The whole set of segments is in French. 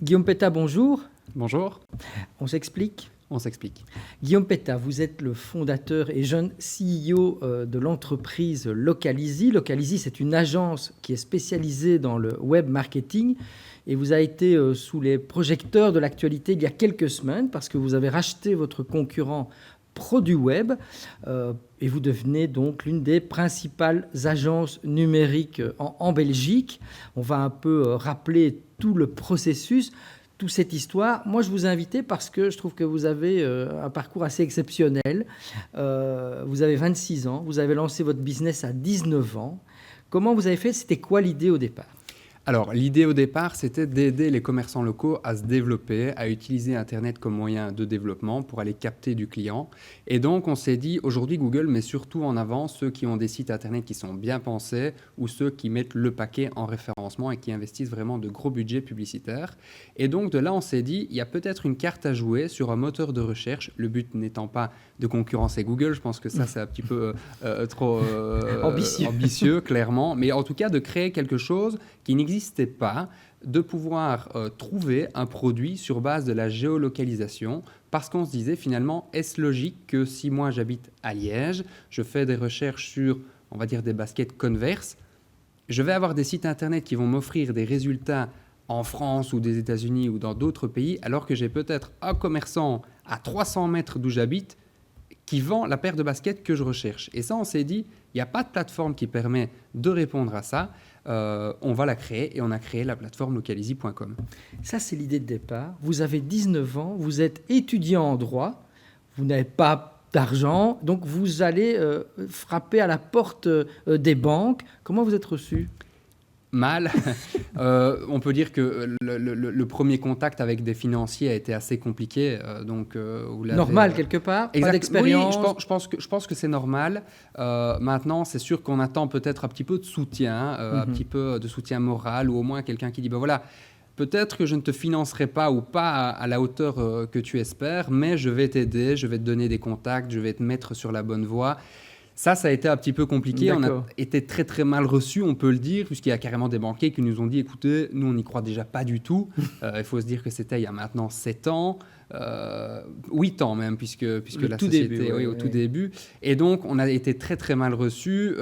Guillaume Petta, bonjour. Bonjour. On s'explique ? On s'explique. Guillaume Petta, vous êtes le fondateur et jeune CEO de l'entreprise Localizy. Localizy, c'est une agence qui est spécialisée dans le web marketing et vous avez été sous les projecteurs de l'actualité il y a quelques semaines parce que vous avez racheté votre concurrent ProduWeb et vous devenez donc l'une des principales agences numériques en Belgique. On va un peu rappeler tout le processus. Toute cette histoire. Moi, je vous ai invité parce que je trouve que vous avez un parcours assez exceptionnel. Vous avez 26 ans, vous avez lancé votre business à 19 ans. Comment vous avez fait ? C'était quoi l'idée au départ ? Alors, l'idée au départ, c'était d'aider les commerçants locaux à se développer, à utiliser Internet comme moyen de développement pour aller capter du client. Et donc, on s'est dit, aujourd'hui, Google met surtout en avant ceux qui ont des sites Internet qui sont bien pensés ou ceux qui mettent le paquet en référencement et qui investissent vraiment de gros budgets publicitaires. Et donc, de là, on s'est dit, il y a peut-être une carte à jouer sur un moteur de recherche, le but n'étant pas de concurrencer Google. Je pense que ça, c'est un petit peu trop ambitieux, clairement. Mais en tout cas, de créer quelque chose qui n'existait pas, de pouvoir trouver un produit sur base de la géolocalisation, parce qu'on se disait finalement, est-ce logique que si moi j'habite à Liège, je fais des recherches sur, on va dire, des baskets Converse, je vais avoir des sites internet qui vont m'offrir des résultats en France ou des États-Unis ou dans d'autres pays, alors que j'ai peut-être un commerçant à 300 mètres d'où j'habite qui vend la paire de baskets que je recherche. Et ça, on s'est dit, il n'y a pas de plateforme qui permet de répondre à ça. On va la créer et on a créé la plateforme localizy.com. Ça, c'est l'idée de départ. Vous avez 19 ans, vous êtes étudiant en droit, vous n'avez pas d'argent, donc vous allez frapper à la porte des banques. Comment vous êtes reçu ? Mal. On peut dire que le premier contact avec des financiers a été assez compliqué. Normal quelque part, pas d'expérience. Oui, je pense que c'est normal. Maintenant, c'est sûr qu'on attend peut-être un petit peu de soutien, un petit peu de soutien moral ou au moins quelqu'un qui dit ben voilà, peut-être que je ne te financerai pas ou pas à la hauteur que tu espères, mais je vais t'aider, je vais te donner des contacts, je vais te mettre sur la bonne voie. Ça a été un petit peu compliqué. D'accord. On a été très très mal reçus, on peut le dire, puisqu'il y a carrément des banquiers qui nous ont dit, écoutez, nous on n'y croit déjà pas du tout. Il faut se dire que c'était il y a maintenant 7 ans, 8 ans même, puisque la société, au tout début. Et donc on a été très très mal reçus.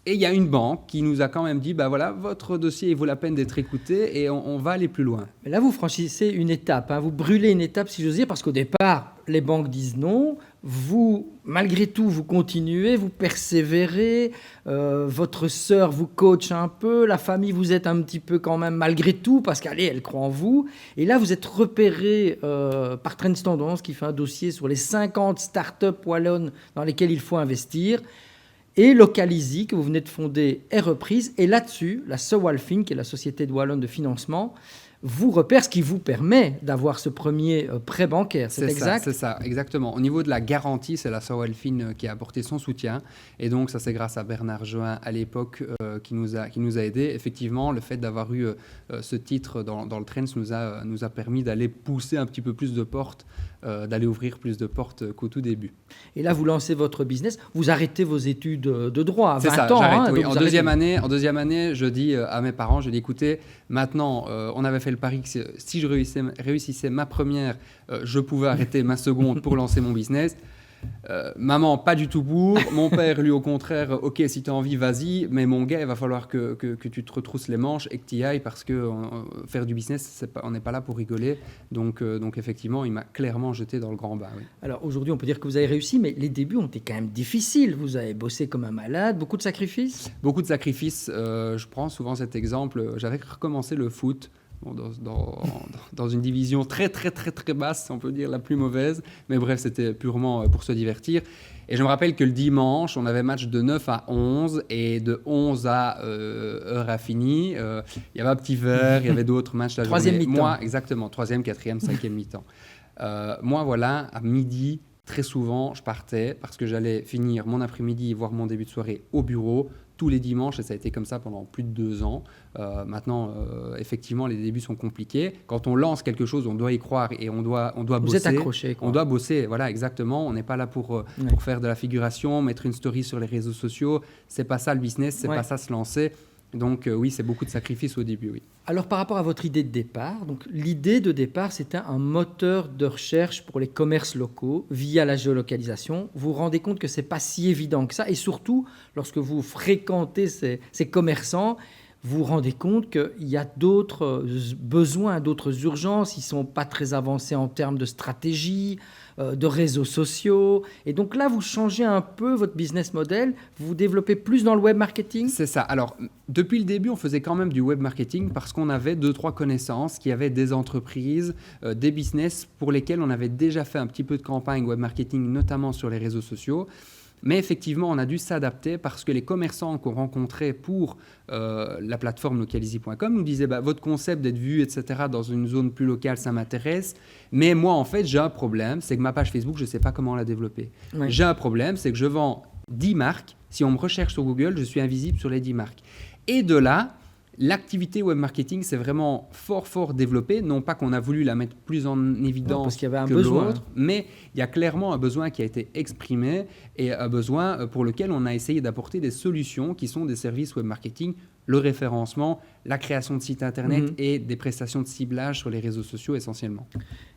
Et il y a une banque qui nous a quand même dit, bah voilà, votre dossier il vaut la peine d'être écouté et on va aller plus loin. Mais là, vous franchissez une étape, vous brûlez une étape, si j'ose dire, parce qu'au départ, les banques disent non. Vous, malgré tout, vous continuez, vous persévérez. Votre sœur vous coach un peu. La famille, vous êtes un petit peu quand même, malgré tout, parce qu'allez, elle croit en vous. Et là, vous êtes repéré par Trends Tendance, qui fait un dossier sur les 50 startups wallonnes dans lesquelles il faut investir. Et Localizy, que vous venez de fonder, est reprise. Et là-dessus, la Sewalfin, qui est la société de Wallonne de financement, vous repère, ce qui vous permet d'avoir ce premier prêt bancaire. C'est exact ? C'est ça, exactement. Au niveau de la garantie, c'est la Sewalfin qui a apporté son soutien. Et donc, ça, c'est grâce à Bernard Join, à l'époque, qui nous a aidés. Effectivement, le fait d'avoir eu ce titre dans le Trends nous a permis d'aller pousser un petit peu plus de portes, d'aller ouvrir plus de portes qu'au tout début. Et là, vous lancez votre business. Vous arrêtez vos études de droit à 20 ça, ans. J'arrête, oui. Donc En deuxième année, je dis à mes parents, je dis, écoutez, maintenant, on avait fait le pari que si je réussissais ma première, je pouvais arrêter ma seconde pour lancer mon business. Maman, pas du tout pour. Mon père, lui, au contraire, ok, si tu as envie, vas-y. Mais mon gars, il va falloir que tu te retrousses les manches et que tu y ailles parce que faire du business, on n'est pas là pour rigoler. Donc effectivement, il m'a clairement jeté dans le grand bain. Oui. Alors aujourd'hui, on peut dire que vous avez réussi, mais les débuts ont été quand même difficiles. Vous avez bossé comme un malade, beaucoup de sacrifices ? Beaucoup de sacrifices. Je prends souvent cet exemple. J'avais recommencé le foot. Bon, dans une division très très très très basse, on peut dire la plus mauvaise, mais bref, c'était purement pour se divertir. Et je me rappelle que le dimanche, on avait match de 9 à 11 et de 11 à heure infinie. Il y avait un petit verre, il y avait d'autres matchs la troisième journée. mi-temps. Moi, exactement, 3e, 4e, 5e mi-temps. Moi, voilà, à midi, très souvent, je partais parce que j'allais finir mon après-midi, voire mon début de soirée au bureau, tous les dimanches, et ça a été comme ça pendant plus de 2 ans. Maintenant, effectivement, les débuts sont compliqués. Quand on lance quelque chose, on doit y croire et on doit bosser. Vous êtes accroché, quoi. On doit bosser, voilà, exactement. On n'est pas là pour faire de la figuration, mettre une story sur les réseaux sociaux. C'est pas ça le business, c'est pas ça se lancer. Donc oui, c'est beaucoup de sacrifices au début, oui. Alors par rapport à votre idée de départ, donc l'idée de départ c'était un moteur de recherche pour les commerces locaux via la géolocalisation. Vous vous rendez compte que c'est pas si évident que ça et surtout lorsque vous fréquentez ces commerçants, vous vous rendez compte qu'il y a d'autres besoins, d'autres urgences, ils ne sont pas très avancés en termes de stratégie, de réseaux sociaux. Et donc là, vous changez un peu votre business model, vous vous développez plus dans le web marketing. C'est ça. Alors, depuis le début, on faisait quand même du web marketing parce qu'on avait 2-3 connaissances qui avaient des entreprises, des business pour lesquels on avait déjà fait un petit peu de campagne web marketing, notamment sur les réseaux sociaux. Mais effectivement, on a dû s'adapter parce que les commerçants qu'on rencontrait pour la plateforme localizy.com nous disaient votre concept d'être vu, etc., dans une zone plus locale, ça m'intéresse. Mais moi, en fait, j'ai un problème, c'est que ma page Facebook, je ne sais pas comment la développer. Ouais. J'ai un problème, c'est que je vends 10 marques. Si on me recherche sur Google, je suis invisible sur les 10 marques. Et de là, l'activité web marketing s'est vraiment fort développée. Non pas qu'on a voulu la mettre plus en évidence parce qu'il y avait un que besoin, l'autre, mais il y a clairement un besoin qui a été exprimé et un besoin pour lequel on a essayé d'apporter des solutions qui sont des services web marketing, le référencement, la création de sites internet et des prestations de ciblage sur les réseaux sociaux essentiellement.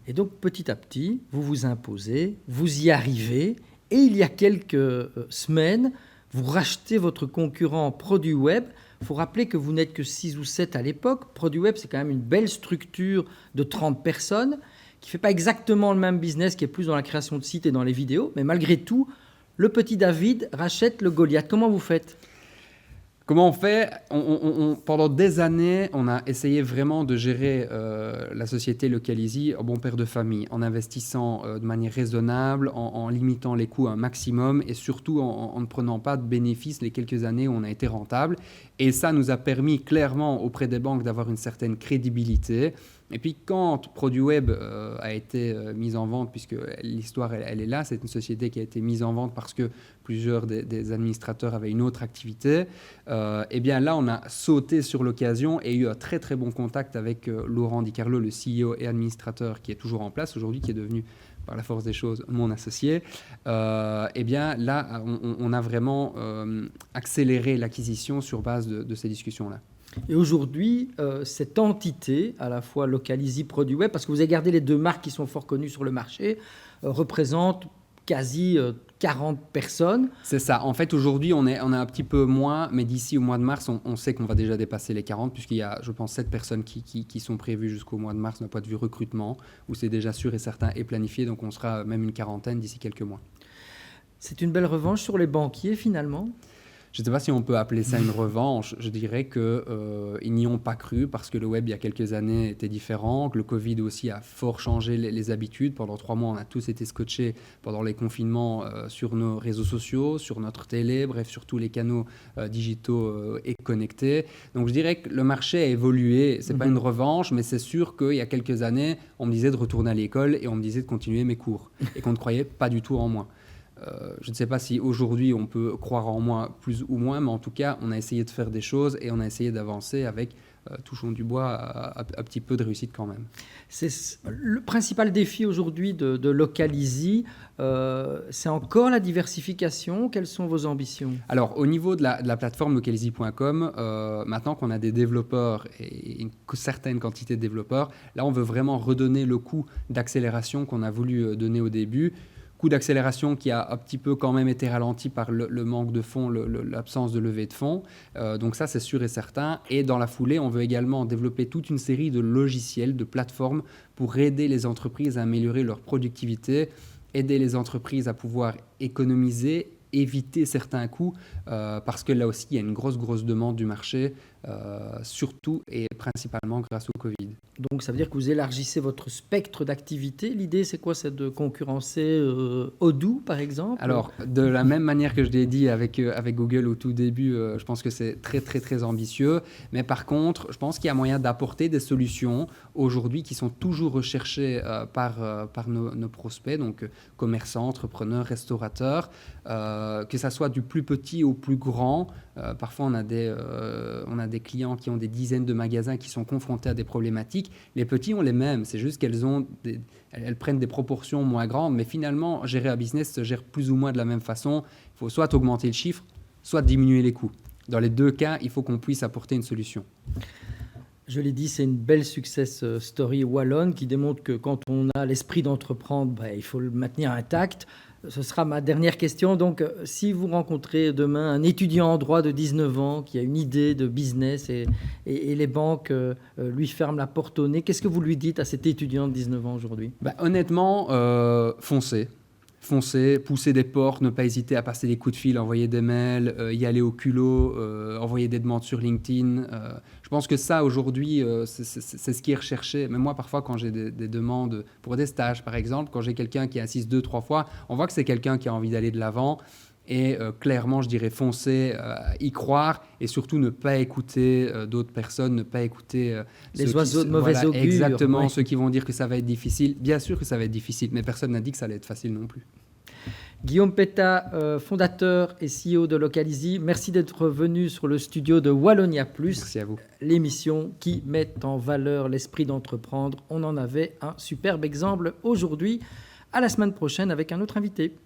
Et donc petit à petit, vous vous imposez, vous y arrivez et il y a quelques semaines, vous rachetez votre concurrent Produit Web. Il faut rappeler que vous n'êtes que 6 ou 7 à l'époque. Produit Web, c'est quand même une belle structure de 30 personnes qui ne fait pas exactement le même business, qui est plus dans la création de sites et dans les vidéos. Mais malgré tout, le petit David rachète le Goliath. Comment vous faites ? Comment on fait ? Pendant des années, on a essayé vraiment de gérer la société Localizy en bon père de famille, en investissant de manière raisonnable, en limitant les coûts un maximum et surtout en ne prenant pas de bénéfices les quelques années où on a été rentable. Et ça nous a permis clairement auprès des banques d'avoir une certaine crédibilité. Et puis quand Produit Web a été mise en vente, puisque l'histoire elle est là, c'est une société qui a été mise en vente parce que plusieurs des administrateurs avaient une autre activité, et bien là on a sauté sur l'occasion et eu un très bon contact avec Laurent Di Carlo, le CEO et administrateur qui est toujours en place aujourd'hui, qui est devenu par la force des choses mon associé. Et bien là on a vraiment accéléré l'acquisition sur base de ces discussions-là. Et aujourd'hui, cette entité, à la fois Localizy, Produit Web, parce que vous avez gardé les deux marques qui sont fort connues sur le marché, représente quasi 40 personnes. C'est ça. En fait, aujourd'hui, on est un petit peu moins, mais d'ici au mois de mars, on sait qu'on va déjà dépasser les 40, puisqu'il y a, je pense, 7 personnes qui sont prévues jusqu'au mois de mars d'un point de vue recrutement, où c'est déjà sûr et certain et planifié, donc on sera même une quarantaine d'ici quelques mois. C'est une belle revanche sur les banquiers, finalement ? Je ne sais pas si on peut appeler ça une revanche. Je dirais qu'ils n'y ont pas cru parce que le web, il y a quelques années, était différent. Que le Covid aussi a fort changé les habitudes. Pendant 3 mois, on a tous été scotchés pendant les confinements sur nos réseaux sociaux, sur notre télé, bref, sur tous les canaux digitaux et connectés. Donc, je dirais que le marché a évolué. Ce n'est pas une revanche, mais c'est sûr qu'il y a quelques années, on me disait de retourner à l'école et on me disait de continuer mes cours et qu'on ne croyait pas du tout en moi. Je ne sais pas si aujourd'hui on peut croire en moi plus ou moins, mais en tout cas, on a essayé de faire des choses et on a essayé d'avancer avec, touchons du bois, un petit peu de réussite quand même. C'est le principal défi aujourd'hui de Localizy, c'est encore la diversification. Quelles sont vos ambitions ? Alors, au niveau de la plateforme localizy.com, maintenant qu'on a des développeurs et une certaine quantité de développeurs, là, on veut vraiment redonner le coup d'accélération qu'on a voulu donner au début. Coup d'accélération qui a un petit peu quand même été ralenti par le manque de fonds, l'absence de levée de fonds. Donc ça, c'est sûr et certain. Et dans la foulée, on veut également développer toute une série de logiciels, de plateformes pour aider les entreprises à améliorer leur productivité, aider les entreprises à pouvoir économiser, éviter certains coûts, parce que là aussi, il y a une grosse demande du marché, surtout et principalement grâce au Covid. Donc, ça veut dire que vous élargissez votre spectre d'activité. L'idée, c'est quoi ? C'est de concurrencer Odoo, par exemple ? Alors, de la même manière que je l'ai dit avec Google au tout début, je pense que c'est très ambitieux. Mais par contre, je pense qu'il y a moyen d'apporter des solutions aujourd'hui qui sont toujours recherchées par nos prospects, donc commerçants, entrepreneurs, restaurateurs, que ça soit du plus petit au plus grand. Parfois, on a des clients qui ont des dizaines de magasins qui sont confrontés à des problématiques. Les petits ont les mêmes, c'est juste elles prennent des proportions moins grandes, mais finalement, gérer un business se gère plus ou moins de la même façon. Il faut soit augmenter le chiffre, soit diminuer les coûts. Dans les deux cas, il faut qu'on puisse apporter une solution. Je l'ai dit, c'est une belle success story wallonne qui démontre que quand on a l'esprit d'entreprendre, il faut le maintenir intact. Ce sera ma dernière question. Donc, si vous rencontrez demain un étudiant en droit de 19 ans qui a une idée de business et les banques lui ferment la porte au nez, qu'est-ce que vous lui dites à cet étudiant de 19 ans aujourd'hui ? Honnêtement, foncez. Foncez, pousser des portes, ne pas hésiter à passer des coups de fil, envoyer des mails, y aller au culot, envoyer des demandes sur LinkedIn. Je pense que ça, aujourd'hui, c'est ce qui est recherché. Mais moi, parfois, quand j'ai des demandes pour des stages, par exemple, quand j'ai quelqu'un qui insiste 2-3 fois, on voit que c'est quelqu'un qui a envie d'aller de l'avant. Et clairement, je dirais foncer, y croire et surtout ne pas écouter d'autres personnes, ne pas écouter les oiseaux de mauvais augure. Exactement, ouais. ceux qui vont dire que ça va être difficile. Bien sûr que ça va être difficile, mais personne n'a dit que ça allait être facile non plus. Guillaume Petta, fondateur et CEO de Localizy, merci d'être venu sur le studio de Wallonia Plus. Merci à vous. L'émission qui met en valeur l'esprit d'entreprendre. On en avait un superbe exemple aujourd'hui. À la semaine prochaine avec un autre invité.